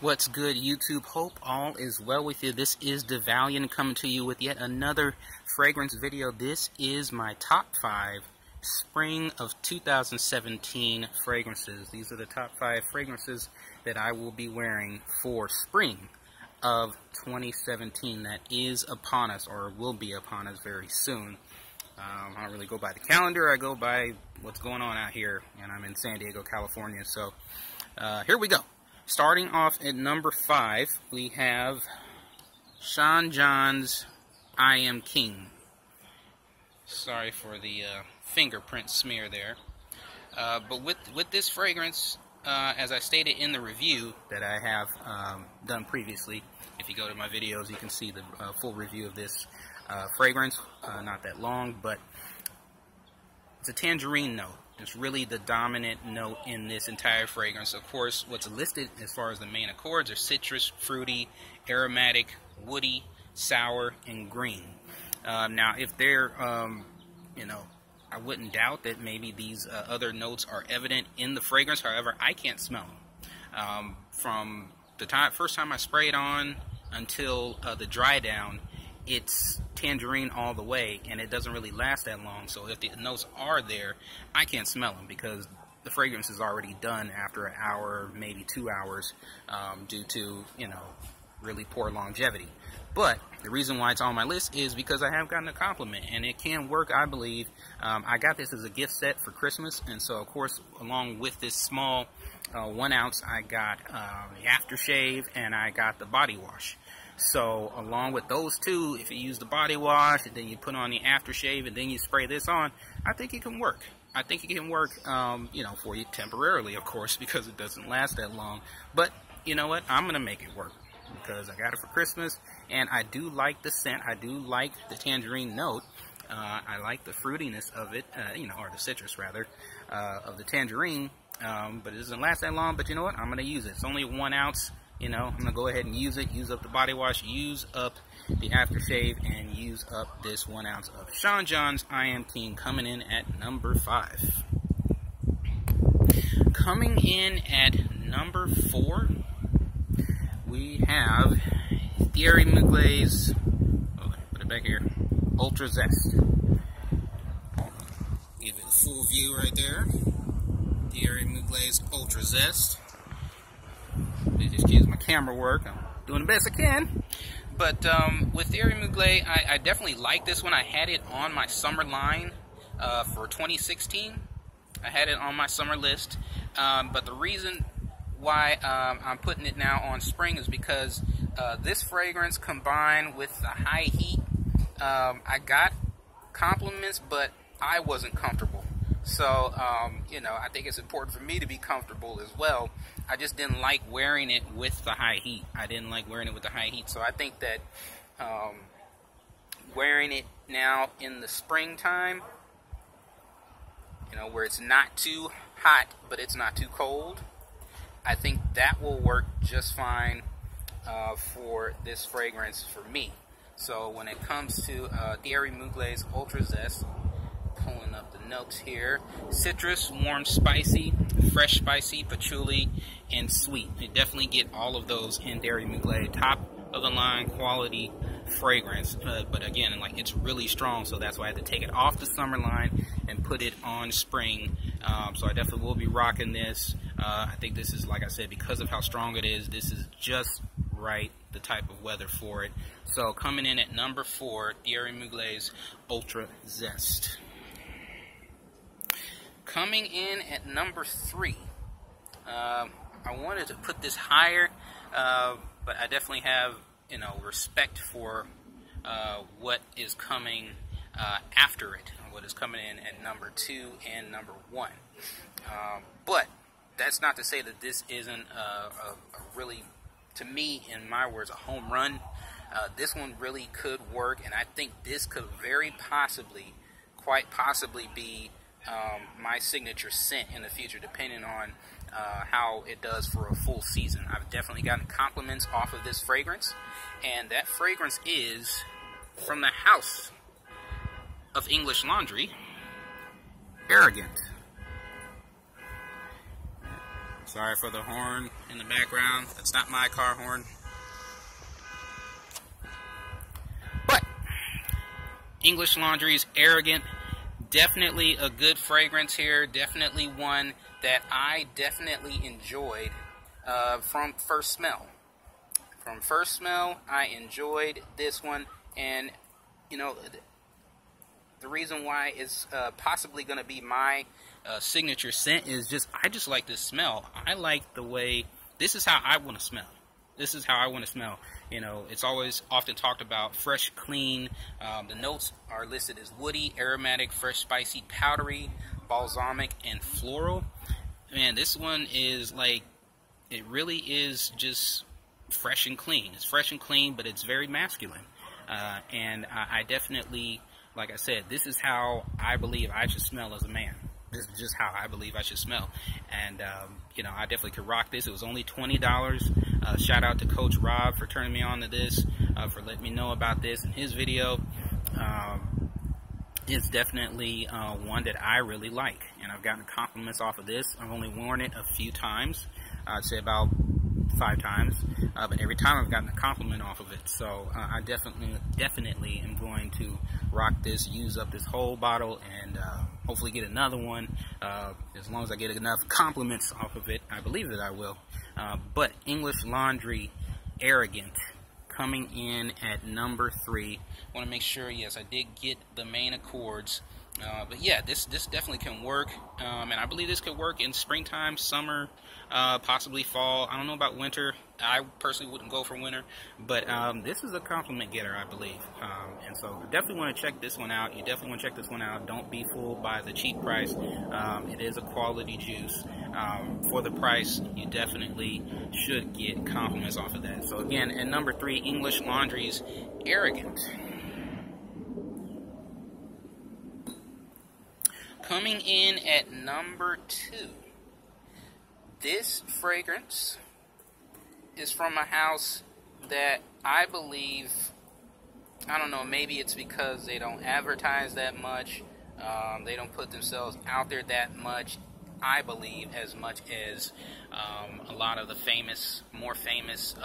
What's good, YouTube? Hope all is well with you. This is DeValiant coming to you with yet another fragrance video. This is my top 5 spring of 2017 fragrances. These are the top 5 fragrances that I will be wearing for spring of 2017 that is upon us, or will be upon us very soon. I don't really go by the calendar, I go by what's going on out here, and I'm in San Diego, California. So here we go. Starting off at number 5, we have Sean John's I Am King. Sorry for the fingerprint smear there. But with this fragrance, as I stated in the review that I have done previously, if you go to my videos, you can see the full review of this fragrance. Not that long, but it's a tangerine note. It's really the dominant note in this entire fragrance. Of course, what's listed as far as the main accords are citrus, fruity, aromatic, woody, sour, and green. Now, if they're, I wouldn't doubt that maybe these other notes are evident in the fragrance. However, I can't smell them. From the first time I spray it on until the dry down, it's tangerine all the way, and it doesn't really last that long. So if the notes are there, I can't smell them because the fragrance is already done after an hour, maybe 2 hours, due to, really poor longevity. But the reason why it's on my list is because I have gotten a compliment, and it can work, I believe. I got this as a gift set for Christmas, and so, of course, along with this small 1 ounce, I got the aftershave, and I got the body wash. So, along with those two, if you use the body wash, and then you put on the aftershave, and then you spray this on, I think it can work. I think it can work, for you temporarily, of course, because it doesn't last that long. But, you know what? I'm going to make it work because I got it for Christmas, and I do like the scent. I do like the tangerine note. I like the fruitiness of it, or the citrus, rather, of the tangerine. But it doesn't last that long, but you know what? I'm going to use it. It's only 1 ounce. I'm going to go ahead and use it, use up the body wash, use up the aftershave, and use up this 1 ounce of Sean John's I Am King, coming in at number 5. Coming in at number 4, we have Thierry Mugler's, put it back here, Ultra Zest. Give it a full view right there. Thierry Mugler's Ultra Zest. Please excuse my camera work. I'm doing the best I can. But with Thierry Mugler, I definitely like this one. I had it on my summer line for 2016. I had it on my summer list. But the reason why I'm putting it now on spring is because this fragrance combined with the high heat, I got compliments, but I wasn't comfortable. So, I think it's important for me to be comfortable as well. I just didn't like wearing it with the high heat. So I think that wearing it now in the springtime, where it's not too hot, but it's not too cold, I think that will work just fine for this fragrance for me. So when it comes to Thierry Mugler's Ultra Zest, pulling up the notes here: citrus, warm, spicy, fresh, spicy, patchouli, and sweet. You definitely get all of those in Thierry Mugler. Top of the line quality fragrance, but again, it's really strong, so that's why I had to take it off the summer line and put it on spring. So I definitely will be rocking this. I think this is, like I said, because of how strong it is, this is just right, the type of weather for it. So coming in at number 4, Thierry Mugler's Ultra Zest. Coming in at number 3, I wanted to put this higher, but I definitely have, respect for what is coming after it, what is coming in at number 2 and number 1. But that's not to say that this isn't a really, to me, in my words, a home run. This one really could work, and I think this could very possibly, quite possibly, be my signature scent in the future, depending on how it does for a full season. I've definitely gotten compliments off of this fragrance, and that fragrance is from the house of English Laundry, Arrogant. Sorry for the horn in the background. That's not my car horn. But English Laundry's Arrogant, definitely a good fragrance here. Definitely one that I definitely enjoyed from first smell. From first smell, I enjoyed this one, and you know, the reason why it's possibly going to be my signature scent is just, I just like this smell. I like the way, this is how I want to smell. This is how I want to smell. You know, it's always often talked about fresh, clean. The notes are listed as woody, aromatic, fresh, spicy, powdery, balsamic, and floral. Man, this one is like, it really is just fresh and clean. It's fresh and clean, but it's very masculine. And I definitely, like I said, this is how I believe I should smell as a man. This is just how I believe I should smell. And, you know, I definitely could rock this. It was only $20. Shout out to Coach Rob for turning me on to this, for letting me know about this in his video. It's definitely one that I really like. And I've gotten compliments off of this. I've only worn it a few times. I'd say about 5 times, but every time I've gotten a compliment off of it. So I definitely am going to rock this, use up this whole bottle, and hopefully get another one as long as I get enough compliments off of it. I believe that I will. But English Laundry Arrogant coming in at number 3. I want to make sure, yes, I did get the main accords. But yeah, this definitely can work, and I believe this could work in springtime, summer, possibly fall. I don't know about winter. I personally wouldn't go for winter, but this is a compliment getter, I believe. And so definitely want to check this one out. You definitely want to check this one out. Don't be fooled by the cheap price. It is a quality juice. For the price, you definitely should get compliments off of that. So again, at number 3, English Laundry's Arrogant. Coming in at number 2, this fragrance is from a house that I believe, I don't know, maybe it's because they don't advertise that much, they don't put themselves out there that much, I believe, as much as a lot of the more famous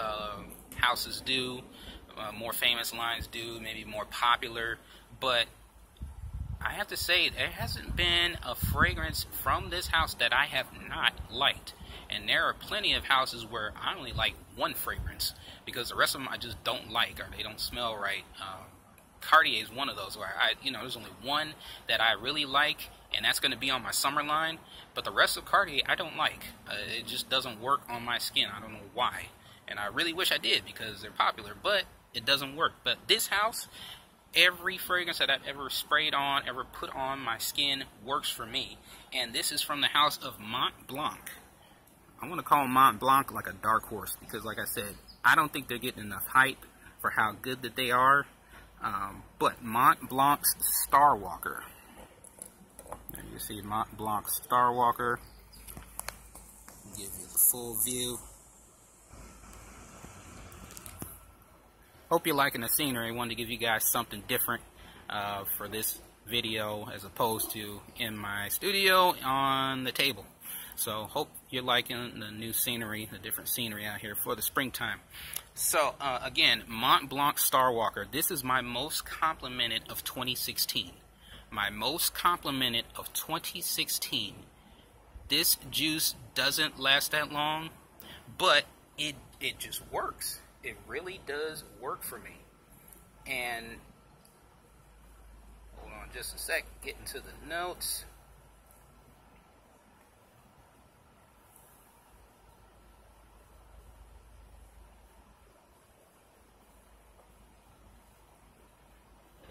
houses do, more famous lines do, maybe more popular, but I have to say, there hasn't been a fragrance from this house that I have not liked. And there are plenty of houses where I only like one fragrance because the rest of them I just don't like, or they don't smell right. Cartier is one of those where there's only one that I really like, and that's going to be on my summer line. But the rest of Cartier I don't like. It just doesn't work on my skin. I don't know why. And I really wish I did because they're popular, but it doesn't work. But this house, every fragrance that I've ever sprayed on, ever put on my skin works for me. And this is from the house of Mont Blanc. I want to call Mont Blanc like a dark horse because, like I said, I don't think they're getting enough hype for how good that they are. But Mont Blanc's Star Walker. There you see Mont Blanc Star Walker. Give you the full view. Hope you're liking the scenery. I wanted to give you guys something different for this video as opposed to in my studio on the table. So hope you're liking the new scenery, the different scenery out here for the springtime. So again, Mont Blanc Star Walker. This is my most complimented of 2016. My most complimented of 2016. This juice doesn't last that long, but it just works. It really does work for me. And hold on just a sec, getting to the notes.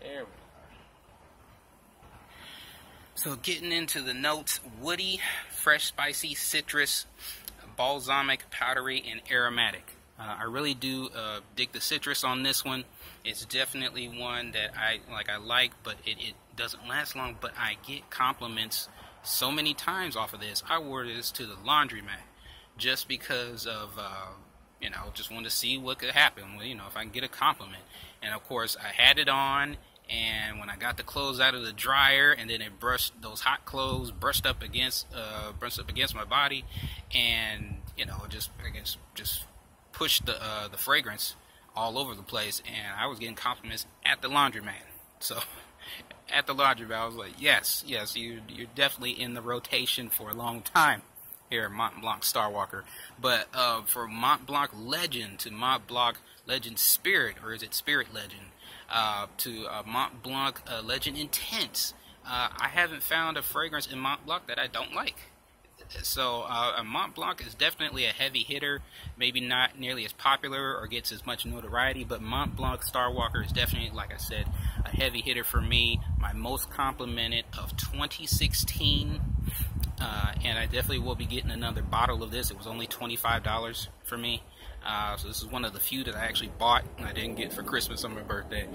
There we are. So getting into the notes: woody, fresh, spicy, citrus, balsamic, powdery, and aromatic. I really do dig the citrus on this one. It's definitely one that I like, but it doesn't last long. But I get compliments so many times off of this. I wore this to the laundromat just because of, just wanted to see what could happen. Well, if I can get a compliment. And of course, I had it on, And when I got the clothes out of the dryer, and then it brushed, those hot clothes brushed up against my body, and you know, just pushed the fragrance all over the place. And I was getting compliments at the laundromat. So at the laundromat, I was like, yes, you're definitely in the rotation for a long time here at Mont Blanc Starwalker. But for Mont Blanc Legend to Mont Blanc Legend Spirit, or is it Spirit Legend, to Mont Blanc Legend Intense, I haven't found a fragrance in Mont Blanc that I don't like. So Mont Blanc is definitely a heavy hitter, maybe not nearly as popular or gets as much notoriety, but Mont Blanc Starwalker is definitely, like I said, a heavy hitter for me. My most complimented of 2016, and I definitely will be getting another bottle of this. It was only $25 for me. So this is one of the few that I actually bought and I didn't get for Christmas on my birthday.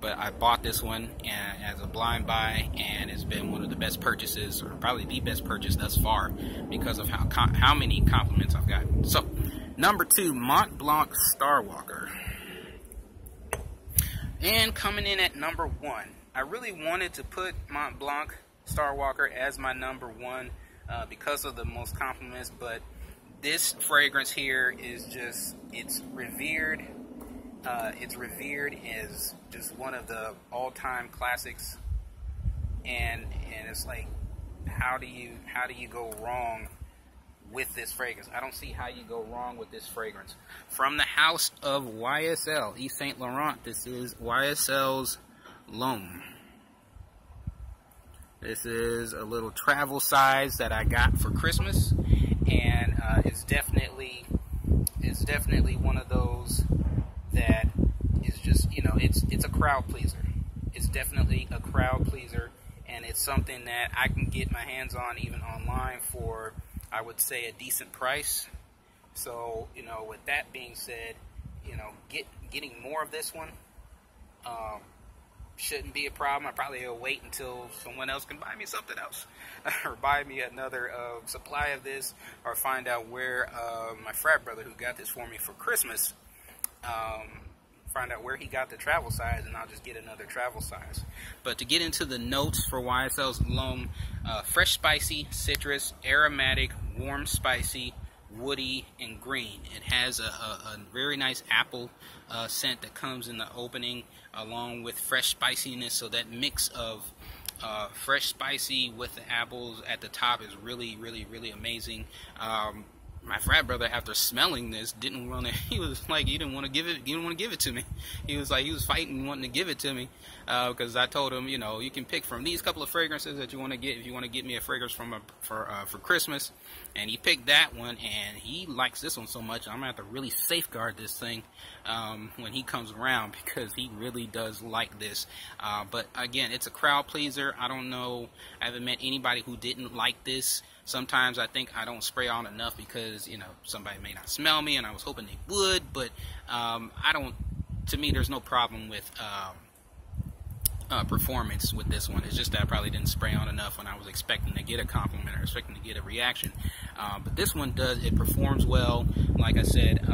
But I bought this one as a blind buy, and it's been one of the best purchases, or probably the best purchase thus far, because of how many compliments I've gotten. So, number 2, Mont Blanc Starwalker. And coming in at number 1, I really wanted to put Mont Blanc Starwalker as my number 1 because of the most compliments, but this fragrance here is just, it's revered. It's revered as just one of the all-time classics, and it's like, how do you go wrong with this fragrance? I don't see how you go wrong with this fragrance. From the house of YSL, Yves Saint Laurent, this is YSL's L'Homme. This is a little travel size that I got for Christmas, and it's definitely one of those that is just, you know, it's a crowd pleaser. It's definitely a crowd pleaser, and it's something that I can get my hands on even online for, I would say, a decent price. So, you know, with that being said, you know, getting more of this one shouldn't be a problem. I probably will wait until someone else can buy me something else, or buy me another supply of this, or find out where my frat brother who got this for me for Christmas, find out where he got the travel size, and I'll just get another travel size. But to get into the notes for YSL's L'Homme, fresh, spicy, citrus, aromatic, warm, spicy, woody, and green. It has a very nice apple scent that comes in the opening, along with fresh spiciness. So that mix of fresh spicy with the apples at the top is really, really, really amazing. My frat brother, after smelling this, didn't want to. He was like, he didn't want to give it to me. He was like, he was fighting wanting to give it to me, because I told him, you know, you can pick from these couple of fragrances that you want to get if you want to get me a fragrance for Christmas. And he picked that one, and he likes this one so much, I'm gonna have to really safeguard this thing when he comes around, because he really does like this. But again, it's a crowd pleaser. I don't know. I haven't met anybody who didn't like this. Sometimes I think I don't spray on enough because, you know, somebody may not smell me, and I was hoping they would, but to me, there's no problem with performance with this one. It's just that I probably didn't spray on enough when I was expecting to get a compliment or expecting to get a reaction. But this one does, it performs well. Like I said,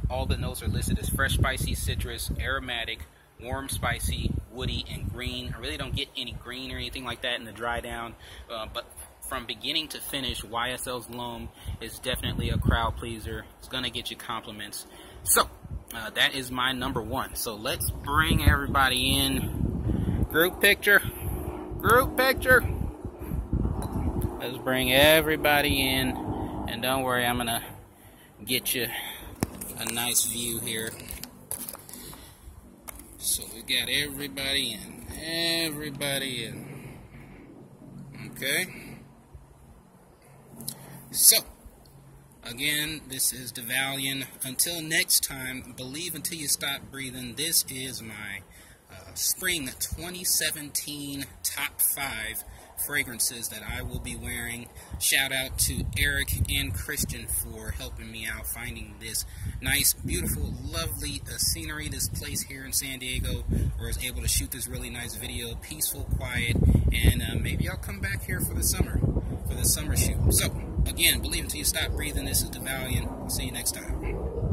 all the notes are listed as fresh, spicy, citrus, aromatic, warm, spicy, woody, and green. I really don't get any green or anything like that in the dry down, but from beginning to finish, YSL's L'Homme is definitely a crowd pleaser. It's going to get you compliments. So, that is my number 1. So, let's bring everybody in. Group picture. Group picture. Let's bring everybody in. And don't worry, I'm going to get you a nice view here. So, we got everybody in. Everybody in. Okay. So, again, this is DeValian. Until next time, believe until you stop breathing. This is my spring 2017 top 5 fragrances that I will be wearing. Shout out to Eric and Christian for helping me out finding this nice, beautiful, lovely scenery, this place here in San Diego, where I was able to shoot this really nice video, peaceful, quiet, and maybe I'll come back here for the summer shoot. So, again, believe until you stop breathing. This is DeValian. See you next time.